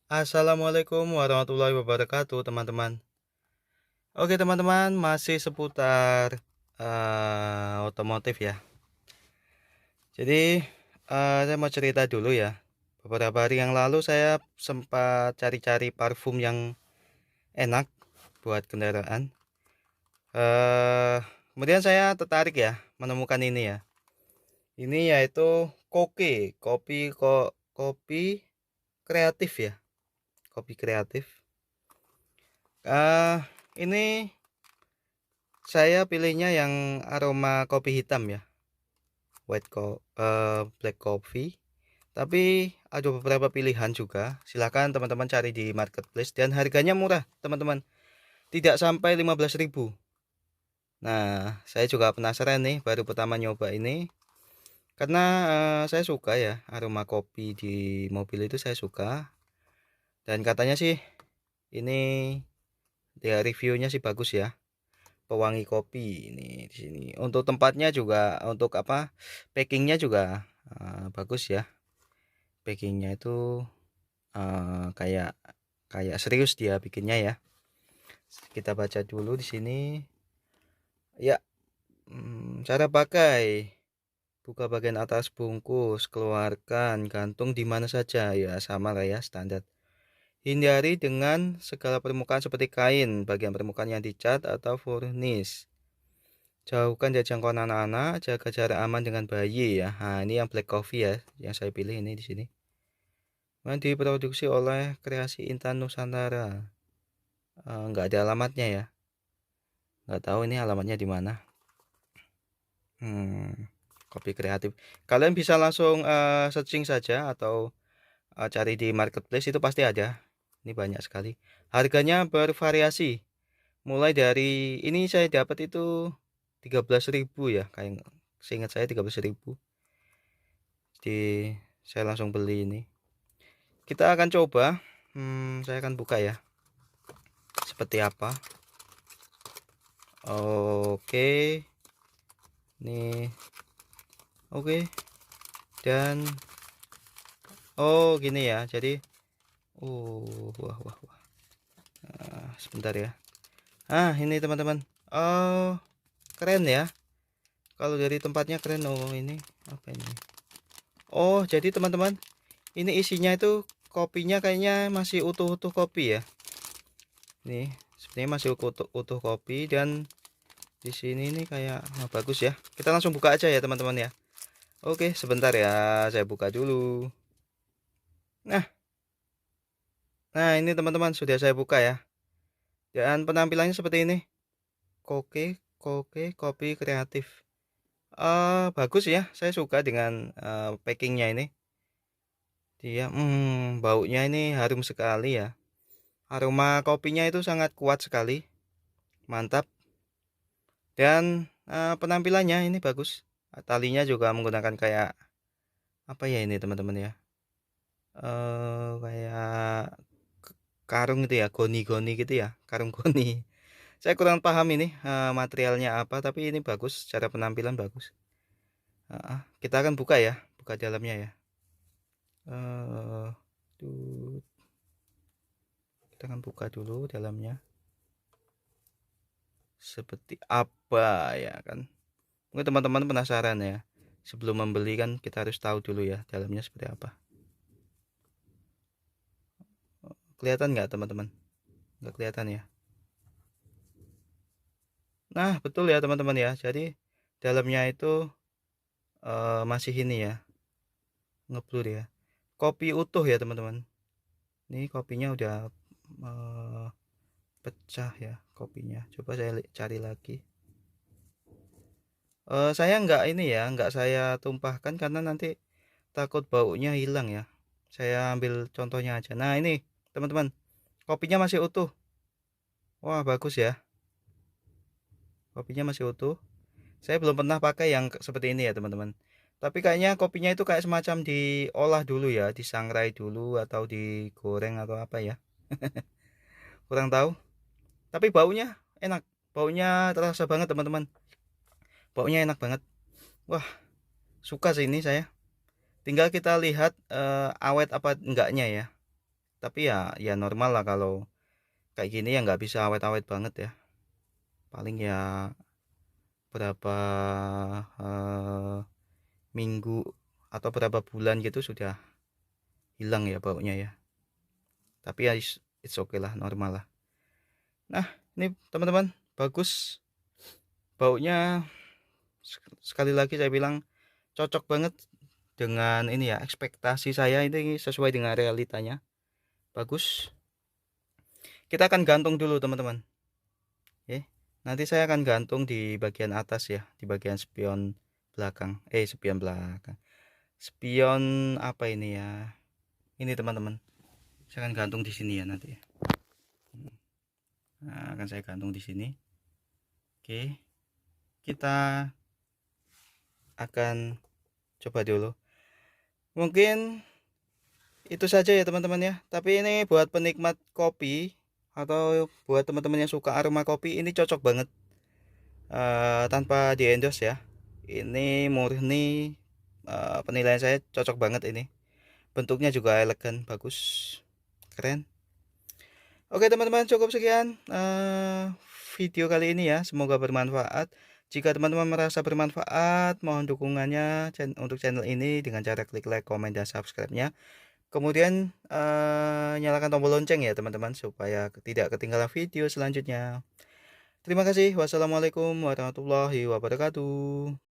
Assalamualaikum warahmatullahi wabarakatuh, teman-teman. Oke, teman-teman, masih seputar otomotif ya. Jadi, saya mau cerita dulu ya. Beberapa hari yang lalu saya sempat cari-cari parfum yang enak buat kendaraan. Kemudian saya tertarik ya menemukan ini ya. Ini yaitu kopi kreatif ya, kopi kreatif. Eh, ini Saya pilihnya yang aroma kopi hitam ya, black coffee. Tapi ada beberapa pilihan juga. Silahkan teman-teman cari di marketplace dan harganya murah, teman-teman. Tidak sampai 15.000. Nah, saya juga penasaran nih, baru pertama nyoba ini. Karena saya suka ya aroma kopi di mobil itu saya suka. Dan katanya sih ini dia reviewnya sih bagus ya. Pewangi kopi ini di sini. Untuk tempatnya juga untuk apa? Packingnya juga bagus ya. Packingnya itu kayak kayak serius dia bikinnya ya. Kita baca dulu di sini. Ya, cara pakai. Buka bagian atas bungkus, keluarkan, gantung di mana saja ya sama lah ya standar. Hindari dengan segala permukaan seperti kain, bagian permukaan yang dicat atau varnish. Jauhkan dari jangkauan anak-anak, jaga jarak aman dengan bayi ya. Nah, ini yang black coffee ya, yang saya pilih ini di sini. Yang diproduksi oleh Kreasi Intan Nusantara. Nggak ada alamatnya ya. Nggak tahu ini alamatnya di mana. Kopi kreatif. Kalian bisa langsung searching saja atau cari di marketplace itu pasti ada. Ini banyak sekali. Harganya bervariasi. Mulai dari ini saya dapat itu 13.000 ya, kayak seingat saya 13.000. Jadi saya langsung beli ini. Kita akan coba. Saya akan buka ya. Seperti apa? Oke. Nih. Oke. Dan gini ya. Jadi wah wah wah. Sebentar ya. Ini teman-teman. Oh, keren ya. Kalau dari tempatnya keren. Oh, ini apa ini? Oh, jadi teman-teman, ini isinya itu kopinya kayaknya masih utuh-utuh kopi ya. Nih, sebenarnya masih utuh kopi dan di sini nih kayak bagus ya. Kita langsung buka aja ya teman-teman ya. Oke, sebentar ya, saya buka dulu. Nah, ini teman-teman sudah saya buka ya. Dan penampilannya seperti ini. Kopi kreatif. Bagus ya. Saya suka dengan packingnya ini. Dia, baunya ini harum sekali ya. Aroma kopinya itu sangat kuat sekali. Mantap. Dan penampilannya ini bagus. Talinya juga menggunakan kayak apa ya ini teman-teman ya. Kayak karung gitu ya, goni-goni gitu ya, karung goni. Saya kurang paham ini materialnya apa, tapi ini bagus, cara penampilan bagus. Kita akan buka ya, buka dalamnya ya. Tuh, kita akan buka dulu dalamnya. Seperti apa ya kan? Mungkin teman-teman penasaran ya. Sebelum membeli kan kita harus tahu dulu ya dalamnya seperti apa. Kelihatan nggak teman-teman? Nggak kelihatan ya. Nah, betul ya teman-teman ya. Jadi dalamnya itu masih ini ya, ngeblur ya. Kopi utuh ya teman-teman. Ini kopinya udah eh, pecah ya kopinya. Coba saya cari lagi. Saya nggak ini ya, nggak saya tumpahkan karena nanti takut baunya hilang ya. Saya ambil contohnya aja. Nah ini teman-teman, kopinya masih utuh. Wah bagus ya, kopinya masih utuh. Saya belum pernah pakai yang seperti ini ya teman-teman. Tapi kayaknya kopinya itu kayak semacam diolah dulu ya, disangrai dulu atau digoreng atau apa ya. Kurang tahu. Tapi baunya enak. Baunya terasa banget teman-teman. Baunya enak banget. Wah, suka sih ini saya. Tinggal kita lihat awet apa enggaknya ya. Tapi ya normal lah kalau kayak gini ya, nggak bisa awet-awet banget ya. Paling ya berapa minggu atau berapa bulan gitu sudah hilang ya baunya ya. Tapi ya it's okay lah, normal lah. Nah, ini teman-teman, bagus baunya. Sekali lagi saya bilang cocok banget dengan ini ya, ekspektasi saya ini sesuai dengan realitanya. Bagus. Kita akan gantung dulu teman-teman. Oke. Nanti saya akan gantung di bagian atas ya, di bagian spion belakang. Spion belakang. Spion apa ini ya? Ini teman-teman. Saya akan gantung di sini ya nanti ya. Nah, akan saya gantung di sini. Oke. Kita akan coba dulu. Mungkin itu saja ya teman-teman ya. Tapi ini buat penikmat kopi atau buat teman-teman yang suka aroma kopi, ini cocok banget. Tanpa di endorse ya. Ini murni penilaian saya cocok banget ini. Bentuknya juga elegan, bagus, keren. Oke teman-teman, cukup sekian video kali ini ya. Semoga bermanfaat. Jika teman-teman merasa bermanfaat, mohon dukungannya untuk channel ini dengan cara klik like, komen, dan subscribe-nya. Kemudian nyalakan tombol lonceng ya teman-teman, supaya tidak ketinggalan video selanjutnya. Terima kasih. Wassalamualaikum warahmatullahi wabarakatuh.